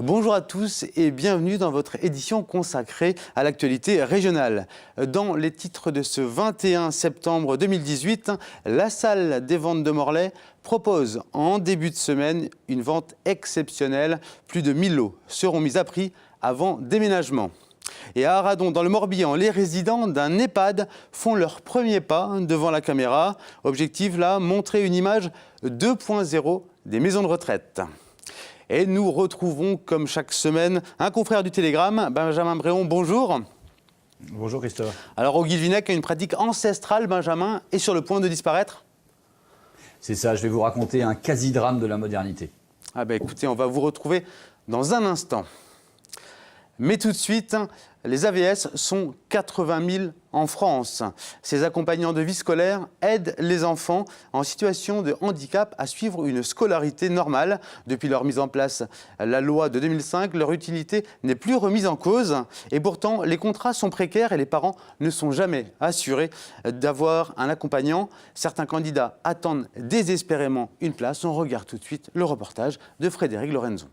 Bonjour à tous et bienvenue dans votre édition consacrée à l'actualité régionale. Dans les titres de ce 21 septembre 2018, la salle des ventes de Morlaix propose en début de semaine une vente exceptionnelle. Plus de 1000 lots seront mis à prix avant déménagement. Et à Aradon, dans le Morbihan, les résidents d'un EHPAD font leur premier pas devant la caméra. Objectif là, montrer une image 2.0 des maisons de retraite. Et nous retrouvons, comme chaque semaine, un confrère du Télégramme, Benjamin Bréon. Bonjour. Bonjour Christophe. Alors, au Guilvinec, une pratique ancestrale, Benjamin, est sur le point de disparaître? C'est ça, je vais vous raconter un quasi-drame de la modernité. Écoutez, on va vous retrouver dans un instant. Mais tout de suite, les AVS sont 80 000 en France. Ces accompagnants de vie scolaire aident les enfants en situation de handicap à suivre une scolarité normale. Depuis leur mise en place, la loi de 2005, leur utilité n'est plus remise en cause. Et pourtant, les contrats sont précaires et les parents ne sont jamais assurés d'avoir un accompagnant. Certains candidats attendent désespérément une place. On regarde tout de suite le reportage de Frédéric Lorenzo.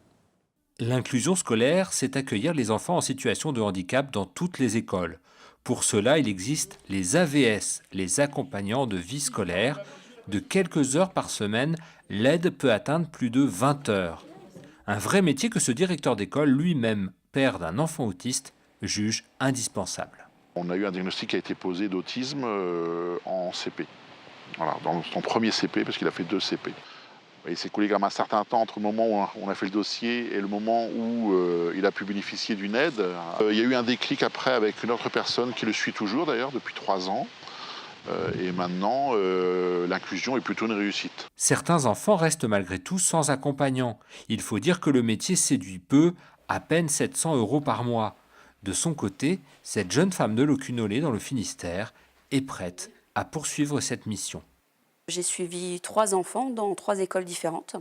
L'inclusion scolaire, c'est accueillir les enfants en situation de handicap dans toutes les écoles. Pour cela, il existe les AVS, les accompagnants de vie scolaire. De quelques heures par semaine, l'aide peut atteindre plus de 20 heures. Un vrai métier que ce directeur d'école, lui-même père d'un enfant autiste, juge indispensable. On a eu un diagnostic qui a été posé d'autisme en CP. Voilà, dans son premier CP, parce qu'il a fait 2 CP. Il s'est coulé quand même un certain temps entre le moment où on a fait le dossier et le moment où il a pu bénéficier d'une aide. Il y a eu un déclic après avec une autre personne qui le suit toujours d'ailleurs depuis 3 ans. Et maintenant, l'inclusion est plutôt une réussite. Certains enfants restent malgré tout sans accompagnant. Il faut dire que le métier séduit peu, à peine 700 € par mois. De son côté, cette jeune femme de Locunolé dans le Finistère est prête à poursuivre cette mission. J'ai suivi 3 enfants dans 3 écoles différentes,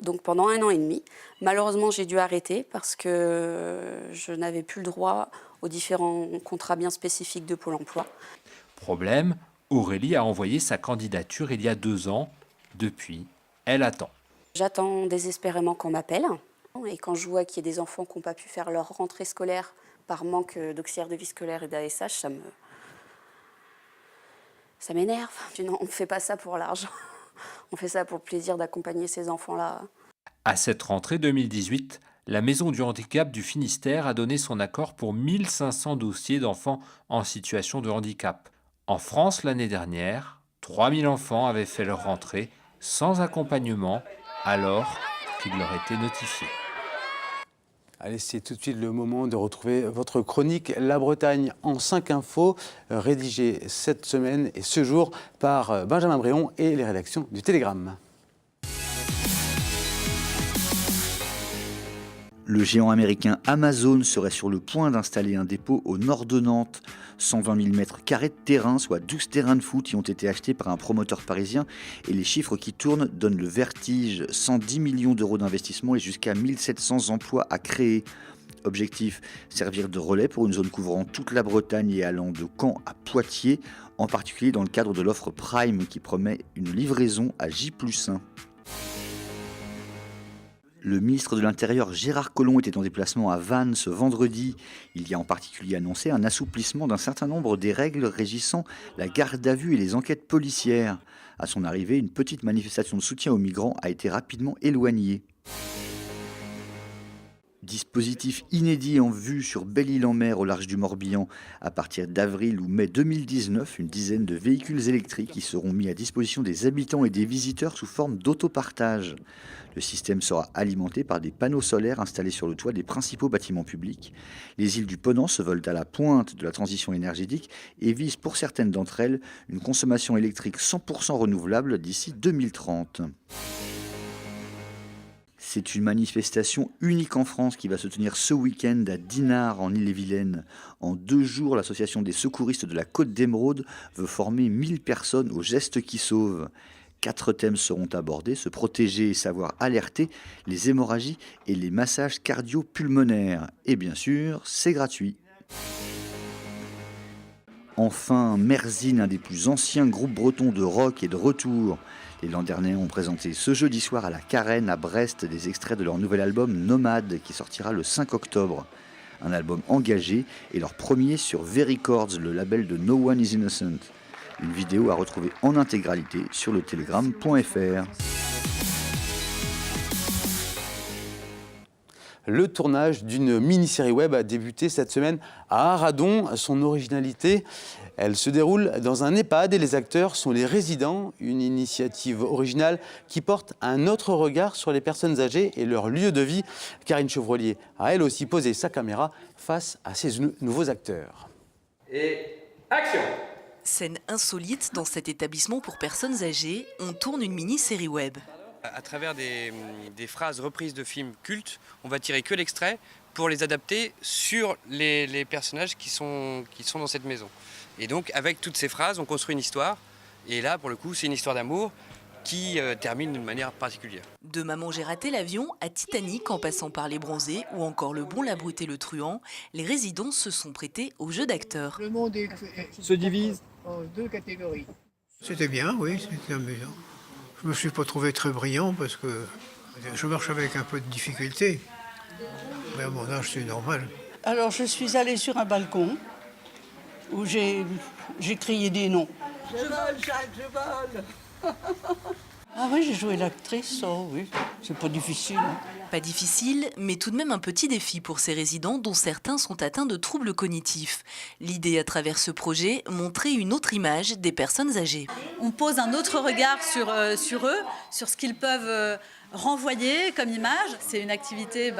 donc pendant 1 an et demi. Malheureusement, j'ai dû arrêter parce que je n'avais plus le droit aux différents contrats bien spécifiques de Pôle emploi. Problème, Aurélie a envoyé sa candidature il y a 2 ans. Depuis, elle attend. J'attends désespérément qu'on m'appelle. Et quand je vois qu'il y a des enfants qui n'ont pas pu faire leur rentrée scolaire par manque d'auxiliaires de vie scolaire et d'ASH, ça m'énerve. Non, on ne fait pas ça pour l'argent. On fait ça pour le plaisir d'accompagner ces enfants-là. À cette rentrée 2018, la Maison du handicap du Finistère a donné son accord pour 1500 dossiers d'enfants en situation de handicap. En France, l'année dernière, 3000 enfants avaient fait leur rentrée sans accompagnement alors qu'il leur était notifié. Allez, c'est tout de suite le moment de retrouver votre chronique La Bretagne en 5 infos, rédigée cette semaine et ce jour par Benjamin Bréon et les rédactions du Télégramme. Le géant américain Amazon serait sur le point d'installer un dépôt au nord de Nantes. 120 000 mètres carrés de terrain, soit 12 terrains de foot, y ont été achetés par un promoteur parisien. Et les chiffres qui tournent donnent le vertige. 110 millions d'euros d'investissement et jusqu'à 1700 emplois à créer. Objectif, servir de relais pour une zone couvrant toute la Bretagne et allant de Caen à Poitiers, en particulier dans le cadre de l'offre Prime qui promet une livraison à J+1. Le ministre de l'Intérieur Gérard Collomb était en déplacement à Vannes ce vendredi. Il y a en particulier annoncé un assouplissement d'un certain nombre des règles régissant la garde à vue et les enquêtes policières. À son arrivée, une petite manifestation de soutien aux migrants a été rapidement éloignée. Dispositif inédit en vue sur Belle-Île-en-Mer au large du Morbihan. À partir d'avril ou mai 2019, une dizaine de véhicules électriques qui seront mis à disposition des habitants et des visiteurs sous forme d'autopartage. Le système sera alimenté par des panneaux solaires installés sur le toit des principaux bâtiments publics. Les îles du Ponant se veulent à la pointe de la transition énergétique et visent pour certaines d'entre elles une consommation électrique 100% renouvelable d'ici 2030. C'est une manifestation unique en France qui va se tenir ce week-end à Dinard en Ille-et-Vilaine. En 2 jours, l'association des secouristes de la Côte d'Émeraude veut former 1000 personnes aux gestes qui sauvent. 4 thèmes seront abordés, se protéger et savoir alerter, les hémorragies et les massages cardio-pulmonaires. Et bien sûr, c'est gratuit. Enfin, Merzine, un des plus anciens groupes bretons de rock, est de retour. Les Landernais ont présenté ce jeudi soir à la Carène à Brest des extraits de leur nouvel album Nomade qui sortira le 5 octobre. Un album engagé et leur premier sur V-Records, le label de No One Is Innocent. Une vidéo à retrouver en intégralité sur le telegram.fr. Le tournage d'une mini-série web a débuté cette semaine à Arradon. Son originalité, elle se déroule dans un EHPAD et les acteurs sont les résidents. Une initiative originale qui porte un autre regard sur les personnes âgées et leur lieu de vie. Karine Chevrolier a elle aussi posé sa caméra face à ces nouveaux acteurs. Et action! Scène insolite dans cet établissement pour personnes âgées, on tourne une mini-série web. À travers des phrases reprises de films cultes, on va tirer que l'extrait pour les adapter sur les personnages qui sont dans cette maison. Et donc avec toutes ces phrases, on construit une histoire. Et là, pour le coup, c'est une histoire d'amour qui termine d'une manière particulière. De Maman j'ai raté l'avion à Titanic en passant par Les Bronzés ou encore Le Bon, la Brute et le Truand, les résidents se sont prêtés au jeu d'acteurs. Le monde Se divise en deux catégories. C'était bien, oui, c'était amusant. Je ne me suis pas trouvé très brillant parce que je marche avec un peu de difficulté. Mais à mon âge, c'est normal. Alors je suis allée sur un balcon où j'ai crié des noms. Je vole, Jacques, je vole. Ah oui, j'ai joué l'actrice, oh oui, c'est pas difficile. Pas difficile, mais tout de même un petit défi pour ces résidents dont certains sont atteints de troubles cognitifs. L'idée à travers ce projet, montrer une autre image des personnes âgées. On pose un autre regard sur eux, sur ce qu'ils peuvent renvoyer comme image. C'est une activité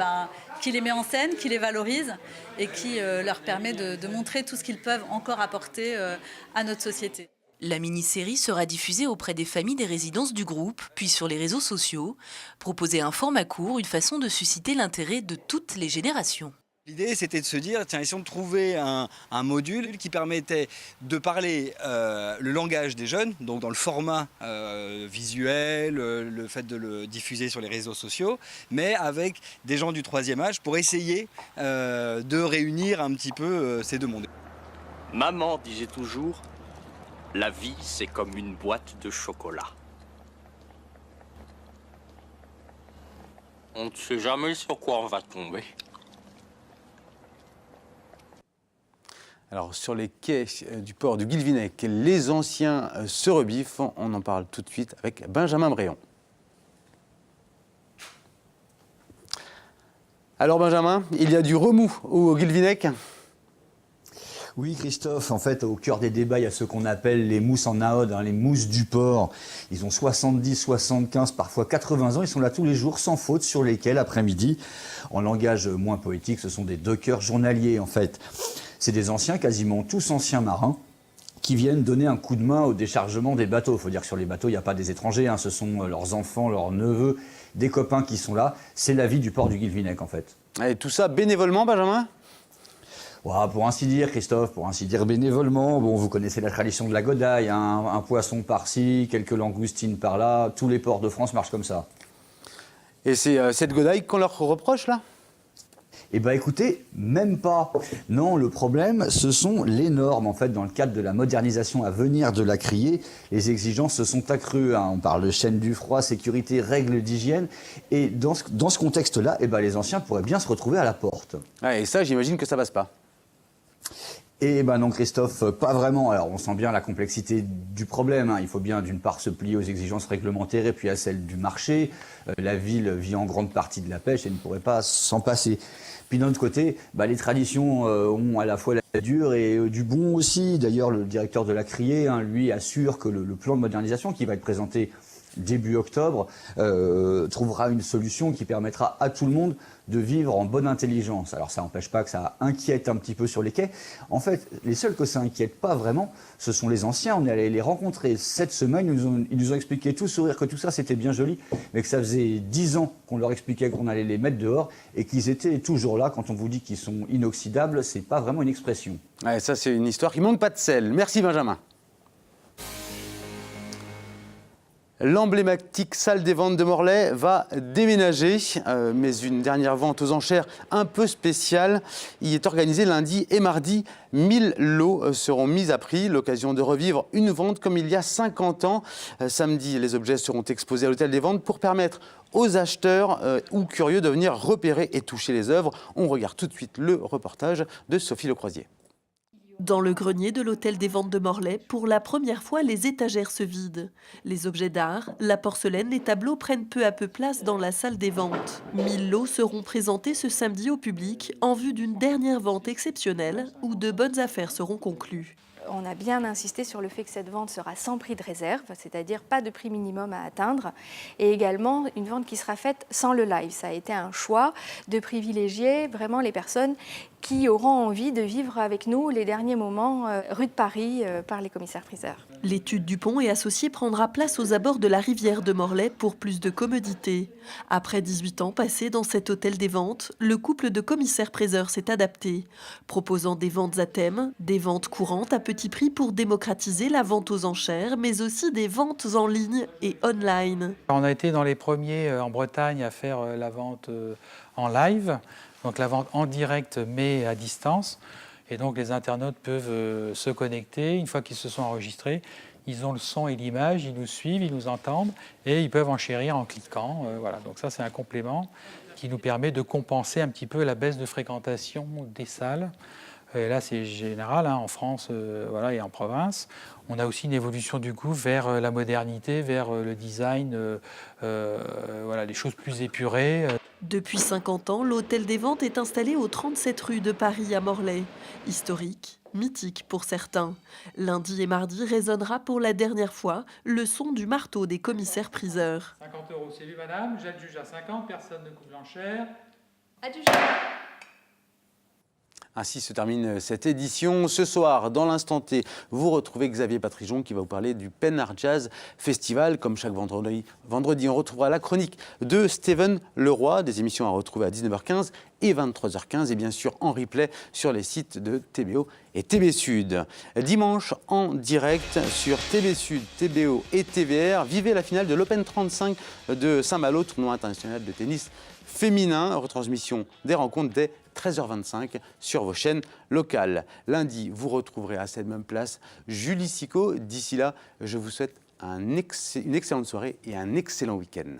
qui les met en scène, qui les valorise et qui leur permet de montrer tout ce qu'ils peuvent encore apporter à notre société. La mini-série sera diffusée auprès des familles des résidences du groupe, puis sur les réseaux sociaux. Proposer un format court, une façon de susciter l'intérêt de toutes les générations. L'idée, c'était de se dire, tiens, essayons de trouver un module qui permettait de parler le langage des jeunes, donc dans le format visuel, le fait de le diffuser sur les réseaux sociaux, mais avec des gens du troisième âge pour essayer de réunir un petit peu ces deux mondes. Maman disait toujours, la vie, c'est comme une boîte de chocolat. On ne sait jamais sur quoi on va tomber. Alors, sur les quais du port du Guilvinec, les anciens se rebiffent. On en parle tout de suite avec Benjamin Bréon. Alors, Benjamin, il y a du remous au Guilvinec ? Oui, Christophe, en fait, au cœur des débats, il y a ce qu'on appelle les mousses en AOD, les mousses du port. Ils ont 70, 75, parfois 80 ans. Ils sont là tous les jours, sans faute, sur les quais l'après-midi. En langage moins poétique, ce sont des dockers journaliers, en fait. C'est des anciens, quasiment tous anciens marins, qui viennent donner un coup de main au déchargement des bateaux. Il faut dire que sur les bateaux, il n'y a pas des étrangers, ce sont leurs enfants, leurs neveux, des copains qui sont là. C'est la vie du port du Guilvinec, en fait. Et tout ça bénévolement, Benjamin ? Pour ainsi dire, Christophe, pour ainsi dire bénévolement, bon, vous connaissez la tradition de la godaille, un poisson par-ci, quelques langoustines par-là, tous les ports de France marchent comme ça. Et c'est cette godaille qu'on leur reproche, là ? Eh bien écoutez, même pas. Non, le problème, ce sont les normes. En fait, dans le cadre de la modernisation à venir de la criée, les exigences se sont accrues. On parle de chaîne du froid, sécurité, règles d'hygiène. Et dans ce contexte-là, les anciens pourraient bien se retrouver à la porte. Et ça, j'imagine que ça passe pas. Eh ben non, Christophe, pas vraiment. Alors, on sent bien la complexité du problème. Il faut bien, d'une part, se plier aux exigences réglementaires et puis à celles du marché. La ville vit en grande partie de la pêche et ne pourrait pas s'en passer. Puis d'un autre côté, les traditions ont à la fois la dure et du bon aussi. D'ailleurs, le directeur de la criée, lui, assure que le plan de modernisation qui va être présenté début octobre, trouvera une solution qui permettra à tout le monde de vivre en bonne intelligence. Alors ça n'empêche pas que ça inquiète un petit peu sur les quais. En fait, les seuls que ça inquiète pas vraiment, ce sont les anciens. On est allé les rencontrer cette semaine, ils nous ont expliqué tout sourire que tout ça c'était bien joli, mais que ça faisait 10 ans qu'on leur expliquait qu'on allait les mettre dehors et qu'ils étaient toujours là. Quand on vous dit qu'ils sont inoxydables, c'est pas vraiment une expression. Ouais, ça c'est une histoire qui manque pas de sel. Merci Benjamin. L'emblématique salle des ventes de Morlaix va déménager, mais une dernière vente aux enchères un peu spéciale y est organisée lundi et mardi. 1000 lots seront mis à prix, l'occasion de revivre une vente comme il y a 50 ans. Samedi, les objets seront exposés à l'hôtel des ventes pour permettre aux acheteurs ou curieux de venir repérer et toucher les œuvres. On regarde tout de suite le reportage de Sophie Lecroisier. Dans le grenier de l'hôtel des ventes de Morlaix, pour la première fois, les étagères se vident. Les objets d'art, la porcelaine, les tableaux prennent peu à peu place dans la salle des ventes. 1000 lots seront présentés ce samedi au public en vue d'une dernière vente exceptionnelle où de bonnes affaires seront conclues. On a bien insisté sur le fait que cette vente sera sans prix de réserve, c'est-à-dire pas de prix minimum à atteindre, et également une vente qui sera faite sans le live. Ça a été un choix de privilégier vraiment les personnes qui auront envie de vivre avec nous les derniers moments rue de Paris par les commissaires-priseurs. L'étude Dupont et associés prendra place aux abords de la rivière de Morlaix pour plus de commodité. Après 18 ans passés dans cet hôtel des ventes, le couple de commissaires-priseurs s'est adapté, proposant des ventes à thème, des ventes courantes à petit prix pour démocratiser la vente aux enchères, mais aussi des ventes en ligne et online. On a été dans les premiers en Bretagne à faire la vente en live, donc la vente en direct mais à distance. Et donc les internautes peuvent se connecter. Une fois qu'ils se sont enregistrés, ils ont le son et l'image, ils nous suivent, ils nous entendent et ils peuvent enchérir en cliquant. Voilà. Donc ça, c'est un complément qui nous permet de compenser un petit peu la baisse de fréquentation des salles. Et là, c'est général, hein, en France voilà, et en province. On a aussi une évolution du coup vers la modernité, vers le design, voilà, les choses plus épurées. Depuis 50 ans, l'hôtel des ventes est installé au 37 rue de Paris à Morlaix. Historique, mythique pour certains. Lundi et mardi résonnera pour la dernière fois le son du marteau des commissaires-priseurs. 50 €, c'est lui madame, j'adjuge à 50, personne ne coupe l'enchère. Adjugé. Ainsi se termine cette édition. Ce soir, dans l'instant T, vous retrouvez Xavier Patrijon qui va vous parler du Pen Art Jazz Festival. Comme chaque vendredi, on retrouvera la chronique de Steven Leroy, des émissions à retrouver à 19h15 et 23h15 et bien sûr en replay sur les sites de TBO et TB Sud. Dimanche, en direct sur TB Sud, TBO et TVR, vivez la finale de l'Open 35 de Saint-Malo, tournoi international de tennis féminin. Retransmission des rencontres dès 13h25 sur vos chaînes locales. Lundi, vous retrouverez à cette même place Julie Sicot. D'ici là, je vous souhaite une excellente soirée et un excellent week-end.